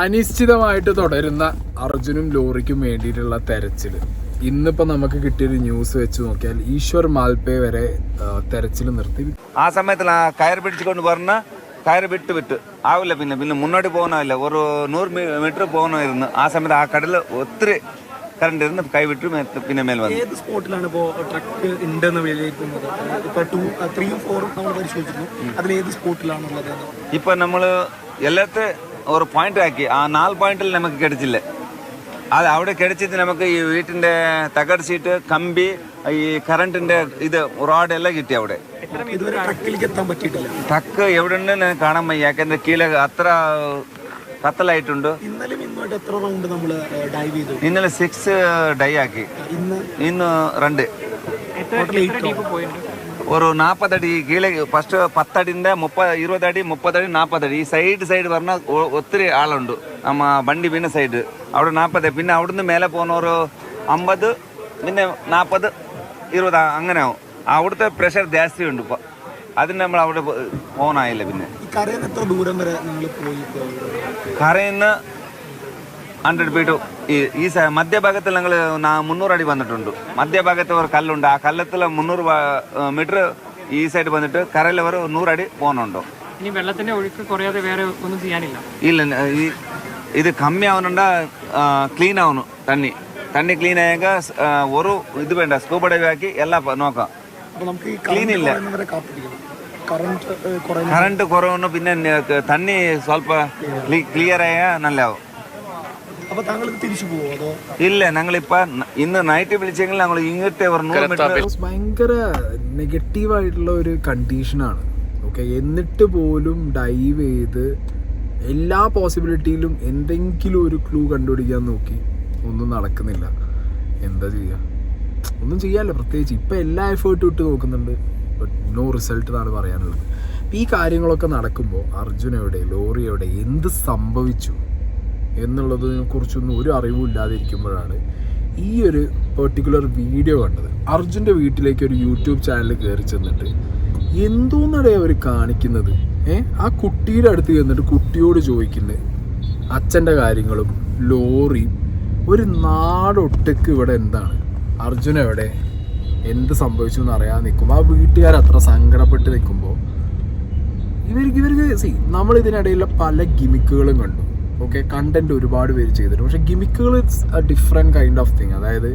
അനിശ്ചിതമായിട്ട് തുടരുന്ന അർജുനും ലോറിക്കും വേണ്ടിയിട്ടുള്ള തെരച്ചിൽ. ഇന്നിപ്പോൾ നമുക്ക് കിട്ടിയൊരു ന്യൂസ് വെച്ച് നോക്കിയാൽ ഈശ്വർ മാൽപേ വരെ തെരച്ചിൽ നിർത്തി. ആ സമയത്ത് കയർ പിടിച്ചുകൊണ്ട് പറഞ്ഞ കയറ് വിട്ട് ആവില്ല. പിന്നെ മുന്നോട്ട് പോകണമില്ല, ഒരു 100 മീറ്റർ പോകണമായിരുന്നു. ആ സമയത്ത് ആ കടലിൽ ഒത്തിരി കറണ്ട് ഇരുന്ന് കൈവിട്ട് പിന്നെ മേൽ വന്നു. ഏത് സ്പോട്ടിലാണ് ഇപ്പോൾ ട്രക്ക് ഉണ്ടെന്ന് വിലയിരുത്തുന്നത്? ഇപ്പോൾ 2, 3, 4 നമ്മൾ പരിശോധിച്ചിരുന്നു. അതിലേത് സ്പോട്ടിലാണുള്ളത്? ഇപ്പൊ നമ്മള് എല്ലാത്തെ ഒരു പോയിന്റ് ആക്കി. ആ 4 പോയിന്റിൽ നമുക്ക് കിടച്ചില്ല. അത് അവിടെ കിടച്ചിട്ട് നമുക്ക് ഈ വീട്ടിന്റെ തകട് ഷീറ്റ്, കമ്പി, ഈ കറണ്ടിന്റെ ഇത് റോഡ് എല്ലാം കിട്ടി. അവിടെ ഇതുവരെ ട്രക്കിലേക്ക് എത്താൻ പറ്റിയിട്ടില്ല. ട്രക്ക് എവിടെ ഉണ്ടെന്ന് കാണാൻ വയ്യ. യാക്കെന്റെ കീഴെ അത്ര കത്തലായിട്ടുണ്ട്. ഇന്നലെ ഇന്നുമായിട്ട് എത്ര റൗണ്ട് നമ്മൾ ഡൈവ് ചെയ്തു? ഇന്നലെ 6 ഡൈ ആക്കി, ഇന്ന് 2. ഒരു 40 അടി കീഴെ. ഫസ്റ്റ് 10 അടിന്റെ 20 അടി, 30 അടി, 40 അടി. ഈ സൈഡ് പറഞ്ഞാൽ ഒത്തിരി ആളുണ്ട്. നമ്മ വണ്ടി പിന്നെ സൈഡ് അവിടെ 40. പിന്നെ അവിടുന്ന് മേലെ പോകുന്ന ഒരു 50, പിന്നെ 40, 20 അങ്ങനെ ആവും. അവിടുത്തെ പ്രഷർ ജാസ്തി ഉണ്ട്. ഇപ്പൊ അതിന് നമ്മൾ അവിടെ പോകാനായില്ല. പിന്നെ എത്ര ദൂരം വരെ കരയിന്ന് 100 ഫീറ്റ്. ഈ മധ്യഭാഗത്തിൽ ഞങ്ങൾ 300 അടി വന്നിട്ടുണ്ട്. മധ്യഭാഗത്ത് ഒരു കല്ലുണ്ട്. ആ കല്ലത്തിൽ 300 മീറ്റർ ഈ സൈഡ് വന്നിട്ട് കരയിൽ ഒരു 100 അടി പോകുന്നുണ്ടോ. ഇനി വെള്ളത്തിന്റെ ഒഴുക്ക് കുറയാതെ വേറെ ഒന്നും ചെയ്യാനില്ല. ഇല്ല, ഇത് കമ്മി ആവുന്നുണ്ടാ ക്ലീൻ ആവുന്നു. തണ്ണി ക്ലീൻ ആയെങ്കിൽ ഒരു ഇത് വേണ്ട, സ്കൂബ ഡൈവ് ആക്കി എല്ലാം നോക്കാം. ക്ലീൻ ഇല്ല, കറണ്ട് കുറവുന്നു. പിന്നെ തണ്ണി സ്വല്പ ക്ലിയർ ആയാൽ നല്ലാവും. ഇല്ല, ഞങ്ങളിപ്പോ ഇന്ന് നൈറ്റ് വിളിച്ചെങ്കിൽ ഞങ്ങൾ ഇങ്ങോട്ടേ ഭയങ്കര നെഗറ്റീവായിട്ടുള്ള ഒരു കണ്ടീഷനാണ്. ഓക്കെ, എന്നിട്ട് പോലും ഡൈവ് ചെയ്ത് എല്ലാ പോസിബിലിറ്റിയിലും എന്തെങ്കിലും ഒരു ക്ലൂ കണ്ടുപിടിക്കാൻ നോക്കി. ഒന്നും നടക്കുന്നില്ല. എന്താ ചെയ്യുക? ഒന്നും ചെയ്യാമല്ലോ. പ്രത്യേകിച്ച് ഇപ്പം എല്ലാ എഫേർട്ടും ഇട്ട് നോക്കുന്നുണ്ട്, ബട്ട് നോ റിസൾട്ട് എന്നാണ് പറയാനുള്ളത്. ഈ കാര്യങ്ങളൊക്കെ നടക്കുമ്പോൾ അർജുൻ എവിടെ, ലോറി എവിടെ, എന്ത് സംഭവിച്ചു എന്നുള്ളതിനെ കുറിച്ചൊന്നും ഒരു അറിവും ഇല്ലാതിരിക്കുമ്പോഴാണ് ഈ ഒരു പെർട്ടിക്കുലർ വീഡിയോ കണ്ടത്. അർജുൻ്റെ വീട്ടിലേക്ക് ഒരു യൂട്യൂബ് ചാനൽ കയറി ചെന്നിട്ട് എന്തോന്നാണ് അവർ കാണിക്കുന്നത്? ആ കുട്ടിയുടെ അടുത്ത് ചെന്നിട്ട് കുട്ടിയോട് ചോദിക്കുന്നത് അച്ഛൻ്റെ കാര്യങ്ങളും ലോറിയും. ഒരു നാടൊട്ടക്ക് ഇവിടെ എന്താണ്, അർജുൻ എവിടെ, എന്ത് സംഭവിച്ചു എന്ന് അറിയാതെ നിൽക്കുമ്പോൾ ആ വീട്ടുകാർ അത്ര സങ്കടപ്പെട്ട് നിൽക്കുമ്പോൾ ഇവർക്ക് നമ്മളിതിനിടയിലുള്ള പല ഗിമിക്കുകളും കണ്ടു. ഓക്കെ, കണ്ടന്റ് ഒരുപാട് പേര് ചെയ്തിട്ടുണ്ട്. പക്ഷേ ഗിമിക്കുകൾ it's a different kind of thing. അതായത്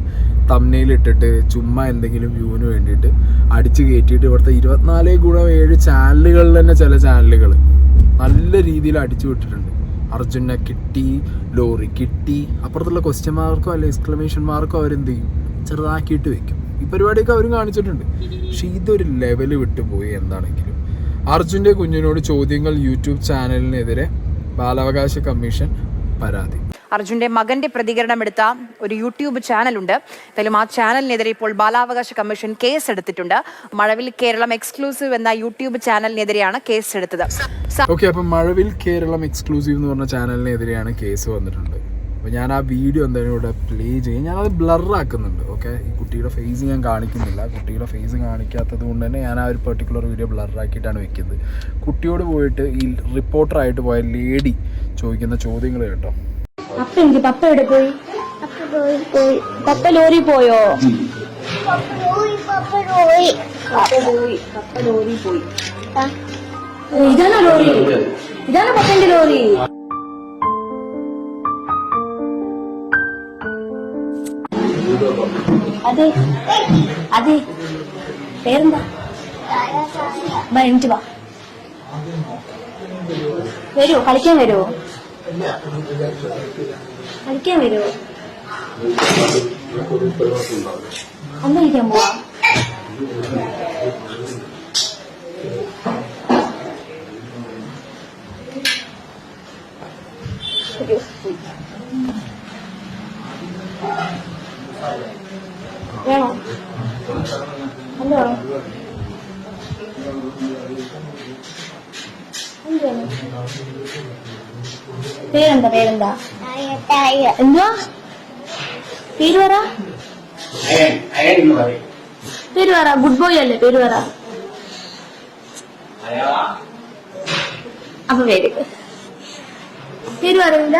തംബ്നെയിലിട്ടിട്ട് ചുമ്മാ എന്തെങ്കിലും വ്യൂവിന് വേണ്ടിയിട്ട് അടിച്ച് കയറ്റിയിട്ട് ഇവിടുത്തെ 24/7 ചാനലുകളിൽ തന്നെ ചില ചാനലുകൾ നല്ല രീതിയിൽ അടിച്ചു വിട്ടിട്ടുണ്ട്. അർജുനെ കിട്ടി, ലോറി കിട്ടി, അപ്പുറത്തുള്ള ക്വസ്റ്റ്യൻ മാർക്കോ അല്ലെ എക്സ്ക്ലമേഷൻ മാർക്കോ അവരെന്ത് ചെയ്യും, ചെറുതാക്കിയിട്ട് വെക്കും. ഈ പരിപാടിയൊക്കെ അവരും കാണിച്ചിട്ടുണ്ട്. പക്ഷേ ഇതൊരു ലെവല് വിട്ടുപോയി. എന്താണെങ്കിലും അർജുൻ്റെ കുഞ്ഞിനോട് ചോദ്യങ്ങൾ യൂട്യൂബ് ചാനലിനെതിരെ ബാലാവകാശ കമ്മീഷൻ പരാതി. അർജുന്റെ മകന്റെ പ്രതികരണം എടുത്ത ഒരു യൂട്യൂബ് ചാനലുണ്ട്. എന്തായാലും ആ ചാനലിനെതിരെ ഇപ്പോൾ ബാലാവകാശ കമ്മീഷൻ കേസ് എടുത്തിട്ടുണ്ട്. മഴവിൽ കേരളം എക്സ്ക്ലൂസീവ് എന്ന യൂട്യൂബ് ചാനലിനെതിരെയാണ് കേസ് എടുത്തത്. ഓക്കെ, അപ്പം മഴവിൽ കേരളം എക്സ്ക്ലൂസീവ് എന്ന് പറഞ്ഞ ചാനലിനെതിരെയാണ് കേസ് വന്നിട്ടുണ്ട്. അപ്പോൾ ഞാൻ ആ വീഡിയോ എന്തായാലും ഇവിടെ പ്ലേ ചെയ്യും. ഞാനത് ബ്ലറാക്കുന്നുണ്ട്. ഓക്കെ, ഈ കുട്ടിയുടെ ഫേസ് ഞാൻ കാണിക്കുന്നില്ല. കുട്ടിയുടെ ഫേസ് കാണിക്കാത്തത് കൊണ്ട് തന്നെ ഞാൻ ആ ഒരു പെർട്ടിക്കുലർ വീഡിയോ ബ്ലറാക്കിയിട്ടാണ് വെക്കുന്നത്. കുട്ടിയോട് പോയിട്ട് ഈ റിപ്പോർട്ടറായിട്ട് പോയ ലേഡി ചോദിക്കുന്ന ചോദ്യങ്ങൾ കേട്ടോ. പപ്പ എവിടെ പോയി? പപ്പ ലോറി പോയോ? ഇതാണോ ലോറി? ഇതാണോ പപ്പന്റെ ലോറി? അതെ അതെ. പേരെന്താ? എനിക്ക് വാ, വരുമോ? കളിക്കാൻ വരുമോ? കളിക്കാൻ വരുമോ? അന്ന് കളിക്കാൻ പോവാ. വേണോ? എന്താണ്? പേരെന്താ? എന്തുവാ പേര് പറ? പേര് പറ. ഗുഡ് ബോയ് അല്ലേ? പേര് പറ. അപ്പൊ പേര് പേര് പറയൂല?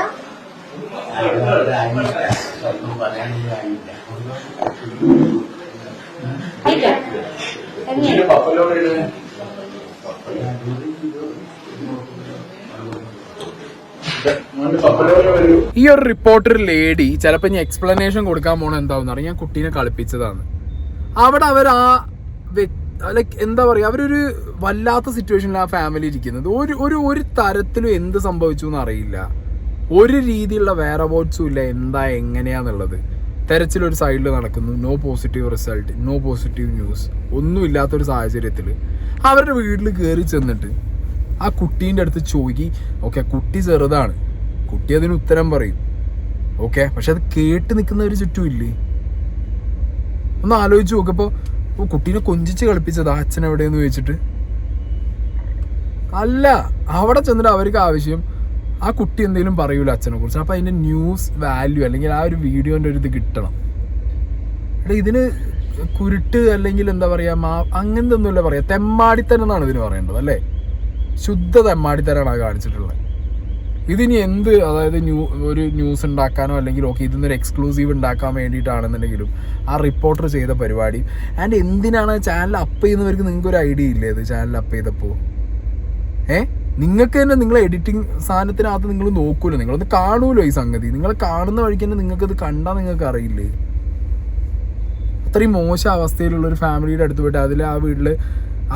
ഈ ഒരു റിപ്പോർട്ടർ ലേഡി ചിലപ്പോൾ ഇനി എക്സ്പ്ലനേഷൻ കൊടുക്കാൻ പോണ എന്താവുന്ന അറിയാം, ഞാൻ കുട്ടീനെ കളിപ്പിച്ചതാണ്. അവിടെ അവർ ആ ലൈക്ക് എന്താ പറയുക, അവരൊരു വല്ലാത്ത സിറ്റുവേഷനിൽ ആ ഫാമിലി ഇരിക്കുന്നത്. ഒരു തരത്തിലും എന്ത് സംഭവിച്ചു എന്ന് അറിയില്ല, ഒരു രീതിയിലുള്ള വേറെ ബോട്ട്സും ഇല്ല എന്താ എങ്ങനെയാന്നുള്ളത്. തെരച്ചിലൊരു സൈഡിൽ നടക്കുന്നു, no positive result, no positive news, ഒന്നുമില്ലാത്തൊരു സാഹചര്യത്തിൽ അവരുടെ വീട്ടിൽ കയറി ചെന്നിട്ട് ആ കുട്ടീൻ്റെ അടുത്ത് ചോദിക്കി. ഓക്കെ, കുട്ടി ചെറുതാണ്, കുട്ടി അതിന് ഉത്തരം പറയും, ഓക്കെ, പക്ഷെ അത് കേട്ട് നിൽക്കുന്നവർ ചുറ്റും ഇല്ലേ? ഒന്ന് ആലോചിച്ച് നോക്കപ്പോൾ കുട്ടീനെ കൊഞ്ചിച്ച് കളിപ്പിച്ചതാ അച്ഛൻ എവിടെയെന്ന് ചോദിച്ചിട്ട് അല്ല. അവിടെ ചെന്നിട്ട് അവർക്ക് ആവശ്യം ആ കുട്ടി എന്തെങ്കിലും പറയൂല അച്ഛനെ കുറിച്ച്, അപ്പോൾ അതിൻ്റെ ന്യൂസ് വാല്യൂ അല്ലെങ്കിൽ ആ ഒരു വീഡിയോൻ്റെ ഒരു ഇത് കിട്ടണം. എടാ ഇതിന് കുരുട്ട് അല്ലെങ്കിൽ എന്താ പറയുക, അങ്ങനത്തെ ഒന്നുമില്ല പറയുക, തെമ്മാടിത്തരം എന്നാണ് ഇതിന് പറയേണ്ടത് അല്ലേ? ശുദ്ധ തെമ്മാടിത്തരാണ് അത് കാണിച്ചിട്ടുള്ളത്. ഇതിനി എന്ത്, അതായത് ഒരു ന്യൂസ് ഉണ്ടാക്കാനോ അല്ലെങ്കിൽ ഓക്കെ ഇതിന്നൊരു എക്സ്ക്ലൂസീവ് ഉണ്ടാക്കാൻ വേണ്ടിയിട്ടാണെന്നുണ്ടെങ്കിലും ആ റിപ്പോർട്ടർ ചെയ്ത പരിപാടി ആൻഡ് എന്തിനാണ് ചാനൽ അപ്പ് ചെയ്യുന്നവർക്ക് നിങ്ങൾക്കൊരു ഐഡിയ ഇല്ലേ? അത് ചാനൽ അപ്പ് ചെയ്തപ്പോൾ നിങ്ങൾക്ക് തന്നെ നിങ്ങൾ എഡിറ്റിംഗ് സാധനത്തിനകത്ത് നിങ്ങൾ നോക്കൂല്ലോ, നിങ്ങളൊന്ന് കാണുമല്ലോ ഈ സംഗതി. നിങ്ങൾ കാണുന്ന വഴിക്ക് തന്നെ നിങ്ങൾക്കത് കണ്ടാൽ നിങ്ങൾക്ക് അറിയില്ലേ? അത്രയും മോശം അവസ്ഥയിലുള്ളൊരു ഫാമിലിയുടെ അടുത്ത് പോയിട്ട് അതിൽ ആ വീട്ടിൽ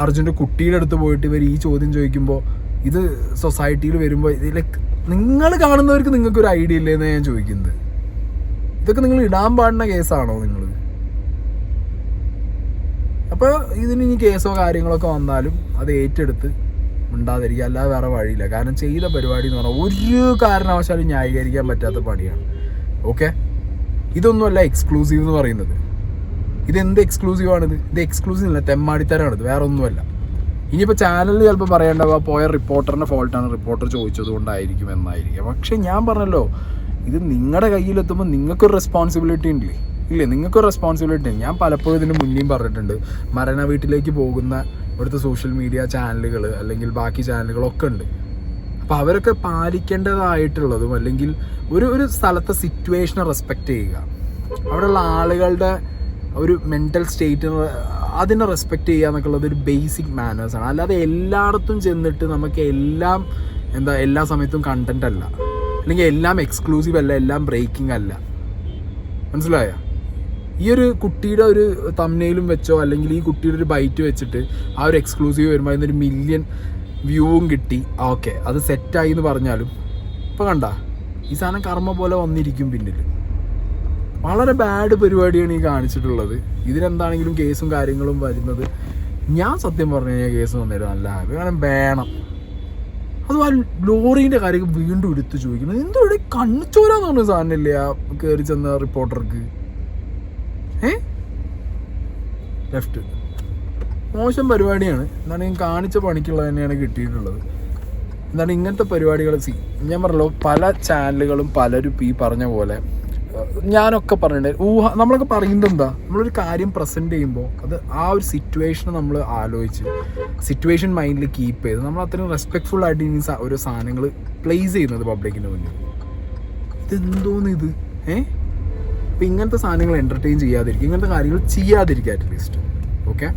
അർജുൻ്റെ കുട്ടിയുടെ അടുത്ത് പോയിട്ട് ഇവർ ഈ ചോദ്യം ചോദിക്കുമ്പോൾ ഇത് സൊസൈറ്റിയിൽ വരുമ്പോൾ ലൈക്ക് നിങ്ങൾ കാണുന്നവർക്ക് നിങ്ങൾക്കൊരു ഐഡിയ ഇല്ലേന്ന് ഞാൻ ചോദിക്കുന്നത്. ഇതൊക്കെ നിങ്ങൾ ഇടാൻ പാടുന്ന കേസാണോ നിങ്ങൾ? അപ്പോൾ ഇതിന് ഇനി കേസോ കാര്യങ്ങളൊക്കെ വന്നാലും അത് ഏറ്റെടുത്ത് ഉണ്ടാതിരിക്കുക, അല്ലാതെ വേറെ വഴിയില്ല. കാരണം ചെയ്ത പരിപാടി എന്ന് പറഞ്ഞാൽ ഒരു കാരണവശാലും ന്യായീകരിക്കാൻ പറ്റാത്ത പണിയാണ്. ഓക്കെ, ഇതൊന്നുമല്ല എക്സ്ക്ലൂസീവ് എന്ന് പറയുന്നത്. ഇതെന്ത് എക്സ്ക്ലൂസീവാണിത്? ഇത് എക്സ്ക്ലൂസീവ് അല്ല, തെമ്മാടിത്തരാണിത്, വേറെ ഒന്നുമല്ല. ഇനിയിപ്പോൾ ചാനലിൽ ചിലപ്പോൾ പറയേണ്ടവ പോയ റിപ്പോർട്ടറിൻ്റെ ഫോൾട്ടാണ്, റിപ്പോർട്ടർ ചോദിച്ചത് കൊണ്ടായിരിക്കും എന്നായിരിക്കും. പക്ഷെ ഞാൻ പറഞ്ഞല്ലോ, ഇത് നിങ്ങളുടെ കയ്യിലെത്തുമ്പോൾ നിങ്ങൾക്കൊരു റെസ്പോൺസിബിലിറ്റി ഉണ്ടല്ലേ? ഇല്ലേ, നിങ്ങൾക്കൊരു റെസ്പോൺസിബിലിറ്റി ഉണ്ട്. ഞാൻ പലപ്പോഴും ഇതിന് മുന്നേയും പറഞ്ഞിട്ടുണ്ട്, മരണ വീട്ടിലേക്ക് പോകുന്ന ഇവിടുത്തെ സോഷ്യൽ മീഡിയ ചാനലുകൾ അല്ലെങ്കിൽ ബാക്കി ചാനലുകളൊക്കെ ഉണ്ട്. അപ്പോൾ അവരൊക്കെ പാലിക്കേണ്ടതായിട്ടുള്ളതും അല്ലെങ്കിൽ ഒരു സ്ഥലത്തെ സിറ്റുവേഷനെ റെസ്പെക്റ്റ് ചെയ്യുക, അവിടെയുള്ള ആളുകളുടെ ഒരു മെൻ്റൽ സ്റ്റേറ്റ് അതിനെ റെസ്പെക്റ്റ് ചെയ്യുക എന്നൊക്കെയുള്ളത് ഒരു ബേസിക് മാനേഴ്സാണ്. അല്ലാതെ എല്ലായിടത്തും ചെന്നിട്ട് നമുക്ക് എല്ലാം എല്ലാ സമയത്തും കണ്ടന്റ് അല്ല, അല്ലെങ്കിൽ എല്ലാം എക്സ്ക്ലൂസീവ് അല്ല, എല്ലാം ബ്രേക്കിംഗ് അല്ല. മനസ്സിലായ? ഈ ഒരു കുട്ടിയുടെ ഒരു തംബ്നെയിലും വെച്ചോ അല്ലെങ്കിൽ ഈ കുട്ടിയുടെ ഒരു ബൈറ്റ് വെച്ചിട്ട് ആ ഒരു എക്സ്ക്ലൂസീവ് വരുമ്പോൾ അതിനൊരു 1 മില്യൺ വ്യൂവും കിട്ടി, ഓക്കെ അത് സെറ്റായി എന്ന് പറഞ്ഞാലും ഇപ്പോൾ കണ്ട ഈ സാധനം കർമ്മ പോലെ വന്നിരിക്കും പിന്നിൽ. വളരെ ബാഡ് പരിപാടിയാണ് ഈ കാണിച്ചിട്ടുള്ളത്. ഇതിനെന്താണെങ്കിലും കേസും കാര്യങ്ങളും വരുന്നത്, ഞാൻ സത്യം പറഞ്ഞു കഴിഞ്ഞാൽ കേസ് വന്നേരം നല്ല കാരണം വേണം. അത് ആ ലോറീൻ്റെ കാര്യം വീണ്ടും എടുത്ത് ചോദിക്കുന്നത് എന്തോ ഇവിടെ കണ്ണിച്ചോരാന്ന് പറഞ്ഞ സാധനമില്ലേ ആ കയറി ചെന്ന റിപ്പോർട്ടർക്ക്? ലെഫ്റ്റ് മോശം പരിപാടിയാണ്. എന്താണ് കാണിച്ച പണിക്കുള്ളത് തന്നെയാണ് കിട്ടിയിട്ടുള്ളത്. എന്താണ് ഇങ്ങനത്തെ പരിപാടികൾ ഞാൻ പറഞ്ഞല്ലോ, പല ചാനലുകളും പലരും ഈ പറഞ്ഞ പോലെ ഞാനൊക്കെ പറഞ്ഞിട്ടുണ്ട്. നമ്മളൊക്കെ പറയുന്നത് എന്താ, നമ്മളൊരു കാര്യം പ്രസൻറ്റ് ചെയ്യുമ്പോൾ അത് ആ ഒരു സിറ്റുവേഷനെ നമ്മൾ ആലോചിച്ച് സിറ്റുവേഷൻ മൈൻഡിൽ കീപ്പ് ചെയ്ത് നമ്മൾ അത്രയും റെസ്പെക്ട്ഫുൾ ആയിട്ട് ഈ ഓരോ സാധനങ്ങൾ പ്ലേസ് ചെയ്യുന്നത് പബ്ലിക്കിൻ്റെ മുന്നിൽ. ഇതെന്തോന്ന് ഇത്? അപ്പോൾ ഇങ്ങനത്തെ സാധനങ്ങൾ എൻ്റർടൈൻ ചെയ്യാതിരിക്കുക, ഇങ്ങനത്തെ കാര്യങ്ങൾ ചെയ്യാതിരിക്കുക അറ്റ്ലീസ്റ്റ്. ഓക്കെ.